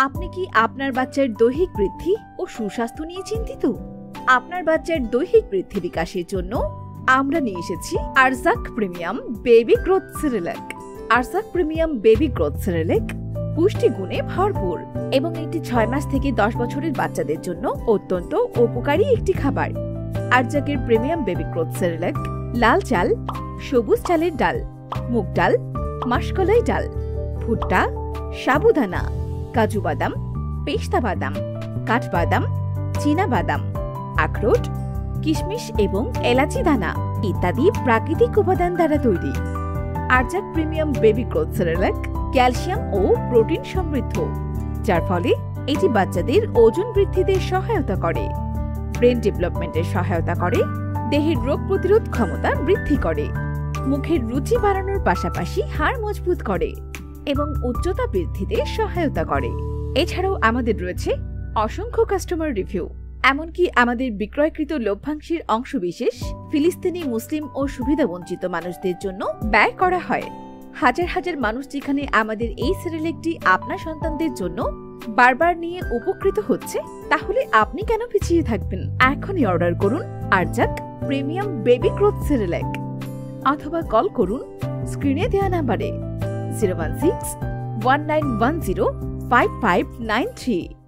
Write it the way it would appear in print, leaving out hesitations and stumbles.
আপনি কি আপনার বাচ্চার দৈহিক বৃদ্ধি ও সুস্বাস্থ্য নিয়ে চিন্তিত? আপনার বাচ্চার দৈহিক বৃদ্ধি বিকাশের জন্য আমরা নিয়ে এসেছি আরজাক প্রিমিয়াম বেবি গ্রোথ সিরিলাক। আরজাক প্রিমিয়াম বেবি গ্রোথ সিরিলাক পুষ্টিগুণে ভরপুর এবং এটি 6 মাস থেকে 10 বছরের বাচ্চাদের জন্য অত্যন্ত উপকারী একটি খাবার। আরজাকের প্রিমিয়াম বেবি গ্রোথ সিরিলাক লাল চাল, সবুজ চালের ডাল, মুগ ডাল, মাসকলাই ডাল, ভুট্টা, সাবুদানা, কাজু বাদাম, পেস্তা বাদাম, কাঠবাদাম, চীনা বাদাম, আখরোট, কিশমিশ এবং এলাচি দানা ইত্যাদি প্রাকৃতিক উপাদান দ্বারা তৈরি। আরজাক প্রিমিয়াম বেবি গ্রোথ সিরিলাক ক্যালসিয়াম ও প্রোটিন সমৃদ্ধ, যার ফলে এটি বাচ্চাদের ওজন বৃদ্ধিতে সহায়তা করে, ব্রেন ডেভেলপমেন্টের সহায়তা করে, দেহের রোগ প্রতিরোধ ক্ষমতা বৃদ্ধি করে, মুখের রুচি বাড়ানোর পাশাপাশি হাড় মজবুত করে এবং উচ্চতা বৃদ্ধিতে সহায়তা করে। এছাড়াও আমাদের রয়েছে অসংখ্য কাস্টমার রিভিউ, এমনকি আমাদের বিক্রয়কৃত লভ্যাংশের অংশবিশেষ ফিলিস্তিনি মুসলিম ও সুবিধাবঞ্চিত মানুষদের জন্য ব্যয় করা হয়। হাজার হাজার মানুষ যেখানে আমাদের এই সিরিলাকটি আপনার সন্তানদের জন্য বারবার নিয়ে উপকৃত হচ্ছে, তাহলে আপনি কেন পিছিয়ে থাকবেন? এখনই অর্ডার করুন আরজাক প্রিমিয়াম বেবি গ্রোথ সিরিলাক অথবা কল করুন স্ক্রিনে দেওয়া নাম্বারে 016-1910-5593।